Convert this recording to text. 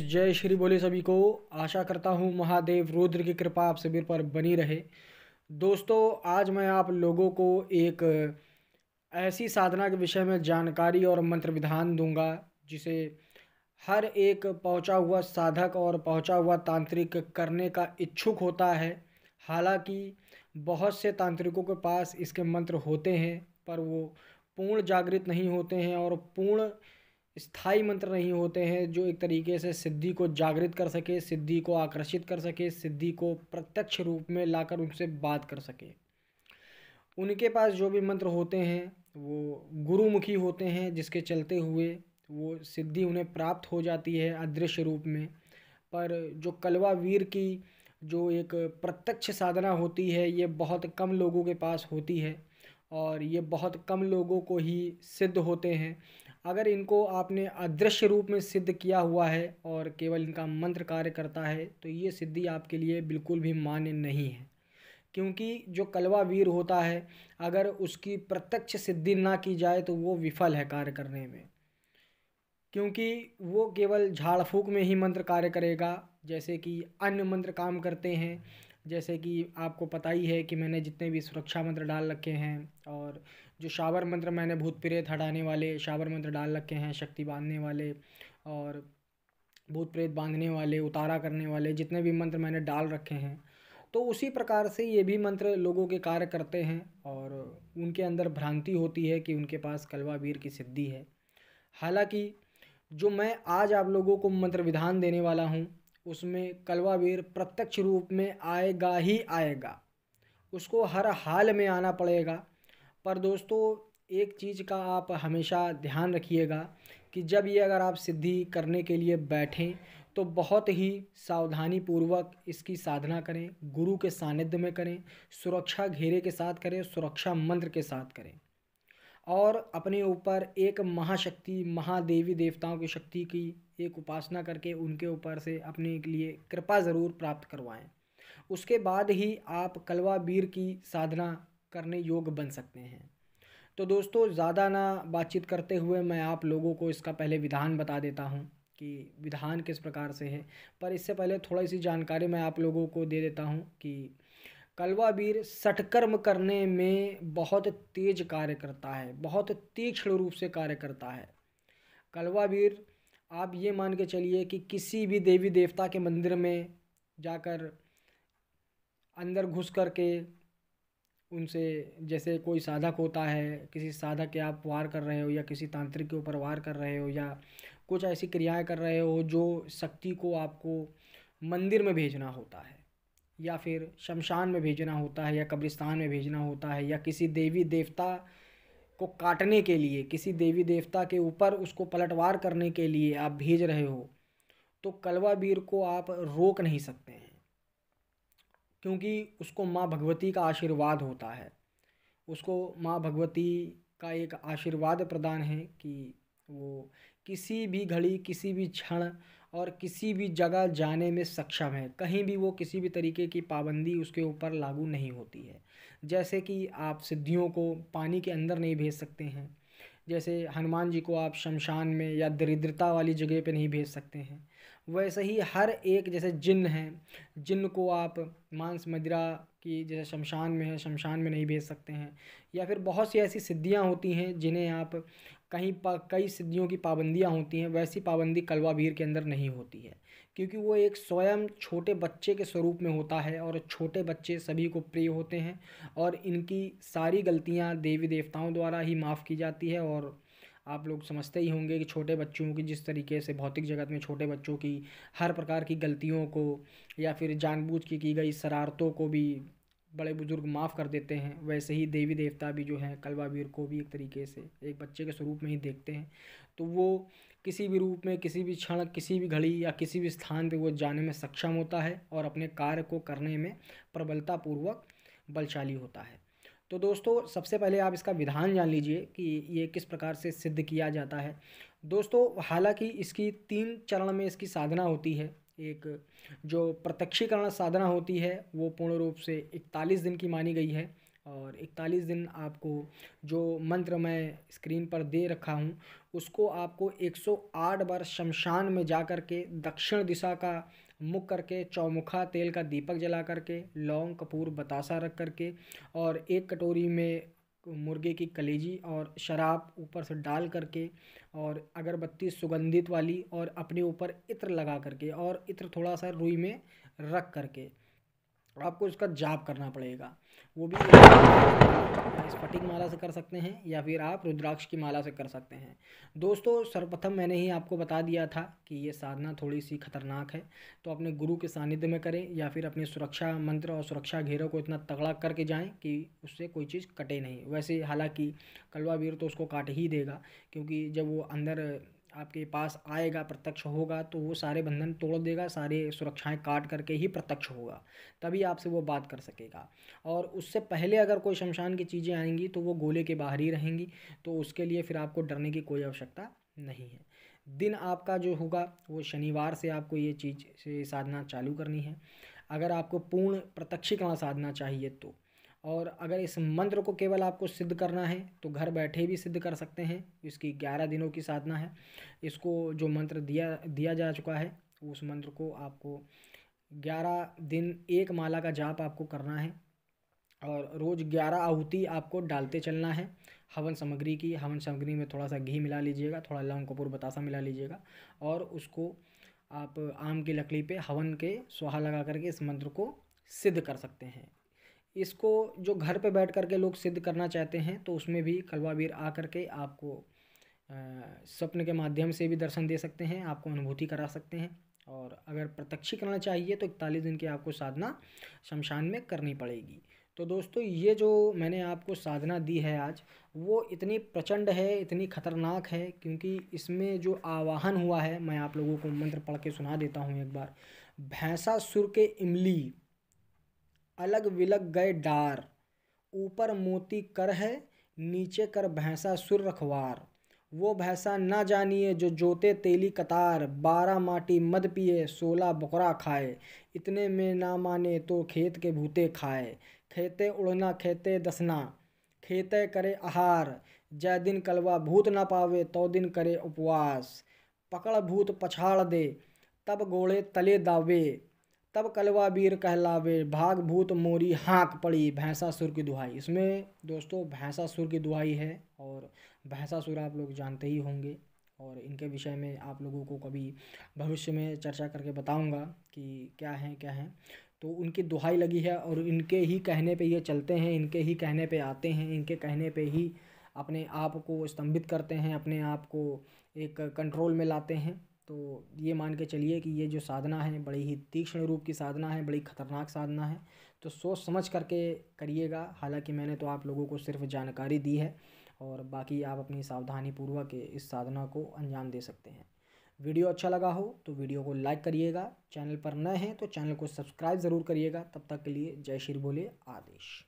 जय श्री बोले सभी को। आशा करता हूँ महादेव रुद्र की कृपा आप सभी पर बनी रहे। दोस्तों, आज मैं आप लोगों को एक ऐसी साधना के विषय में जानकारी और मंत्र विधान दूंगा जिसे हर एक पहुंचा हुआ साधक और पहुंचा हुआ तांत्रिक करने का इच्छुक होता है। हालांकि बहुत से तांत्रिकों के पास इसके मंत्र होते हैं, पर वो पूर्ण जागृत नहीं होते हैं और पूर्ण स्थायी मंत्र नहीं होते हैं जो एक तरीके से सिद्धि को जागृत कर सके, सिद्धि को आकर्षित कर सके, सिद्धि को प्रत्यक्ष रूप में लाकर उनसे बात कर सके। उनके पास जो भी मंत्र होते हैं वो गुरुमुखी होते हैं, जिसके चलते हुए वो सिद्धि उन्हें प्राप्त हो जाती है अदृश्य रूप में। पर जो कलवा वीर की जो एक प्रत्यक्ष साधना होती है, ये बहुत कम लोगों के पास होती है और ये बहुत कम लोगों को ही सिद्ध होते हैं। अगर इनको आपने अदृश्य रूप में सिद्ध किया हुआ है और केवल इनका मंत्र कार्य करता है तो ये सिद्धि आपके लिए बिल्कुल भी मान्य नहीं है। क्योंकि जो कलवा वीर होता है, अगर उसकी प्रत्यक्ष सिद्धि ना की जाए तो वो विफल है कार्य करने में। क्योंकि वो केवल झाड़ फूक में ही मंत्र कार्य करेगा, जैसे कि अन्य मंत्र काम करते हैं। जैसे कि आपको पता ही है कि मैंने जितने भी सुरक्षा मंत्र डाल रखे हैं और जो शावर मंत्र मैंने भूत प्रेत हटाने वाले शावर मंत्र डाल रखे हैं, शक्ति बांधने वाले और भूत प्रेत बांधने वाले, उतारा करने वाले, जितने भी मंत्र मैंने डाल रखे हैं, तो उसी प्रकार से ये भी मंत्र लोगों के कार्य करते हैं और उनके अंदर भ्रांति होती है कि उनके पास कलवा वीर की सिद्धि है। हालांकि जो मैं आज आप लोगों को मंत्र विधान देने वाला हूँ उसमें कलवा वीर प्रत्यक्ष रूप में आएगा ही आएगा, उसको हर हाल में आना पड़ेगा। पर दोस्तों, एक चीज़ का आप हमेशा ध्यान रखिएगा कि जब ये अगर आप सिद्धि करने के लिए बैठें तो बहुत ही सावधानी पूर्वक इसकी साधना करें, गुरु के सानिध्य में करें, सुरक्षा घेरे के साथ करें, सुरक्षा मंत्र के साथ करें और अपने ऊपर एक महाशक्ति महादेवी देवताओं की शक्ति की एक उपासना करके उनके ऊपर से अपने लिए कृपा ज़रूर प्राप्त करवाएं। उसके बाद ही आप कलवा वीर की साधना करने योग्य बन सकते हैं। तो दोस्तों, ज़्यादा ना बातचीत करते हुए मैं आप लोगों को इसका पहले विधान बता देता हूँ कि विधान किस प्रकार से है। पर इससे पहले थोड़ी सी जानकारी मैं आप लोगों को दे देता हूँ कि कलवा वीर सटकर्म करने में बहुत तेज कार्य करता है, बहुत तीक्ष्ण रूप से कार्य करता है। कलवा वीर, आप ये मान के चलिए कि किसी भी देवी देवता के मंदिर में जाकर अंदर घुस कर के उनसे, जैसे कोई साधक होता है, किसी साधक के आप वार कर रहे हो या किसी तांत्रिक के ऊपर वार कर रहे हो या कुछ ऐसी क्रियाएं कर रहे हो जो शक्ति को आपको मंदिर में भेजना होता है या फिर शमशान में भेजना होता है या कब्रिस्तान में भेजना होता है या किसी देवी देवता को काटने के लिए, किसी देवी देवता के ऊपर उसको पलटवार करने के लिए आप भेज रहे हो, तो कलवा वीर को आप रोक नहीं सकते हैं। क्योंकि उसको माँ भगवती का आशीर्वाद होता है, उसको माँ भगवती का एक आशीर्वाद प्रदान है कि वो किसी भी घड़ी, किसी भी क्षण और किसी भी जगह जाने में सक्षम है। कहीं भी वो किसी भी तरीके की पाबंदी उसके ऊपर लागू नहीं होती है। जैसे कि आप सिद्धियों को पानी के अंदर नहीं भेज सकते हैं, जैसे हनुमान जी को आप शमशान में या दरिद्रता वाली जगह पे नहीं भेज सकते हैं, वैसे ही हर एक, जैसे जिन्न हैं, जिन्न को आप मांस मदिरा की जैसे शमशान में है, शमशान में नहीं भेज सकते हैं। या फिर बहुत सी ऐसी सिद्धियां होती हैं जिन्हें आप कई सिद्धियों की पाबंदियां होती हैं, वैसी पाबंदी कलवा वीर के अंदर नहीं होती है। क्योंकि वो एक स्वयं छोटे बच्चे के स्वरूप में होता है और छोटे बच्चे सभी को प्रिय होते हैं और इनकी सारी गलतियां देवी देवताओं द्वारा ही माफ़ की जाती है। और आप लोग समझते ही होंगे कि छोटे बच्चों की जिस तरीके से भौतिक जगत में छोटे बच्चों की हर प्रकार की गलतियों को या फिर जानबूझ के की गई शरारतों को भी बड़े बुजुर्ग माफ़ कर देते हैं, वैसे ही देवी देवता भी जो हैं कलवा वीर को भी एक तरीके से एक बच्चे के स्वरूप में ही देखते हैं। तो वो किसी भी रूप में, किसी भी क्षण, किसी भी घड़ी या किसी भी स्थान पे वो जाने में सक्षम होता है और अपने कार्य को करने में प्रबलतापूर्वक बलशाली होता है। तो दोस्तों, सबसे पहले आप इसका विधान जान लीजिए कि ये किस प्रकार से सिद्ध किया जाता है। दोस्तों, हालांकि इसकी 3 चरण में इसकी साधना होती है। एक जो प्रत्यक्षीकरण साधना होती है वो पूर्ण रूप से 41 दिन की मानी गई है, और 41 दिन आपको जो मंत्र मैं स्क्रीन पर दे रखा हूँ उसको आपको 108 बार शमशान में जा कर के दक्षिण दिशा का मुख करके चौमुखा तेल का दीपक जला करके लौंग कपूर बतासा रख करके और एक कटोरी में मुर्गे की कलेजी और शराब ऊपर से डाल करके और अगरबत्ती सुगंधित वाली और अपने ऊपर इत्र लगा करके और इत्र थोड़ा सा रुई में रख करके आपको उसका जाप करना पड़ेगा। वो भी स्फटिक माला से कर सकते हैं या फिर आप रुद्राक्ष की माला से कर सकते हैं। दोस्तों सर्वप्रथम मैंने ही आपको बता दिया था कि ये साधना थोड़ी सी खतरनाक है, तो अपने गुरु के सानिध्य में करें या फिर अपने सुरक्षा मंत्र और सुरक्षा घेरों को इतना तगड़ा करके जाएं कि उससे कोई चीज़ कटे नहीं। वैसे हालांकि कलवा वीर तो उसको काट ही देगा, क्योंकि जब वो अंदर आपके पास आएगा प्रत्यक्ष होगा तो वो सारे बंधन तोड़ देगा, सारे सुरक्षाएं काट करके ही प्रत्यक्ष होगा, तभी आपसे वो बात कर सकेगा। और उससे पहले अगर कोई शमशान की चीज़ें आएंगी तो वो गोले के बाहर ही रहेंगी, तो उसके लिए फिर आपको डरने की कोई आवश्यकता नहीं है। दिन आपका जो होगा वो शनिवार से आपको ये चीज़ से साधना चालू करनी है, अगर आपको पूर्ण प्रत्यक्षीकरण साधना चाहिए तो। और अगर इस मंत्र को केवल आपको सिद्ध करना है तो घर बैठे भी सिद्ध कर सकते हैं। इसकी 11 दिनों की साधना है। इसको जो मंत्र दिया जा चुका है उस मंत्र को आपको 11 दिन एक माला का जाप आपको करना है और रोज़ 11 आहुति आपको डालते चलना है। हवन सामग्री में थोड़ा सा घी मिला लीजिएगा, थोड़ा लौंग कपूर बतासा मिला लीजिएगा और उसको आप आम की लकड़ी पे हवन के स्वाहा लगा करके इस मंत्र को सिद्ध कर सकते हैं। इसको जो घर पे बैठ कर के लोग सिद्ध करना चाहते हैं तो उसमें भी कलवा वीर आ कर के आपको स्वप्न के माध्यम से भी दर्शन दे सकते हैं, आपको अनुभूति करा सकते हैं। और अगर प्रत्यक्षी करना चाहिए तो 41 दिन की आपको साधना शमशान में करनी पड़ेगी। तो दोस्तों ये जो मैंने आपको साधना दी है आज, वो इतनी प्रचंड है, इतनी खतरनाक है, क्योंकि इसमें जो आवाहन हुआ है, मैं आप लोगों को मंत्र पढ़ के सुना देता हूँ एक बार। भैंसासुर के इमली अलग विलग गए डार, ऊपर मोती कर है नीचे कर भैंसासुर रखवार। वो भैंसा ना जानिए जो जोते तेली कतार, 12 माटी मद पिए 16 बकरा खाए। इतने में ना माने तो खेत के भूते खाए, खेते उड़ना खेते दसना, खेते करे आहार। जय दिन कलवा भूत ना पावे तो दिन करे उपवास, पकड़ भूत पछाड़ दे तब घोड़े तले दावे। तब कलवा वीर कहलावे भाग भूत मोरी हाँक पड़ी, भैंसासुर की दुहाई। इसमें दोस्तों भैंसासुर की दुहाई है और भैंसासुर आप लोग जानते ही होंगे और इनके विषय में आप लोगों को कभी भविष्य में चर्चा करके बताऊंगा कि क्या है। तो उनकी दुहाई लगी है और इनके ही कहने पे ये चलते हैं, इनके ही कहने पे आते हैं, इनके कहने पे ही अपने आप को स्तंभित करते हैं, अपने आप को एक कंट्रोल में लाते हैं। तो ये मान के चलिए कि ये जो साधना है बड़ी ही तीक्ष्ण रूप की साधना है, बड़ी खतरनाक साधना है, तो सोच समझ करके करिएगा। हालांकि मैंने तो आप लोगों को सिर्फ जानकारी दी है और बाकी आप अपनी सावधानी पूर्वक इस साधना को अंजाम दे सकते हैं। वीडियो अच्छा लगा हो तो वीडियो को लाइक करिएगा, चैनल पर नए हैं तो चैनल को सब्सक्राइब ज़रूर करिएगा। तब तक के लिए जय श्री बोले आदेश।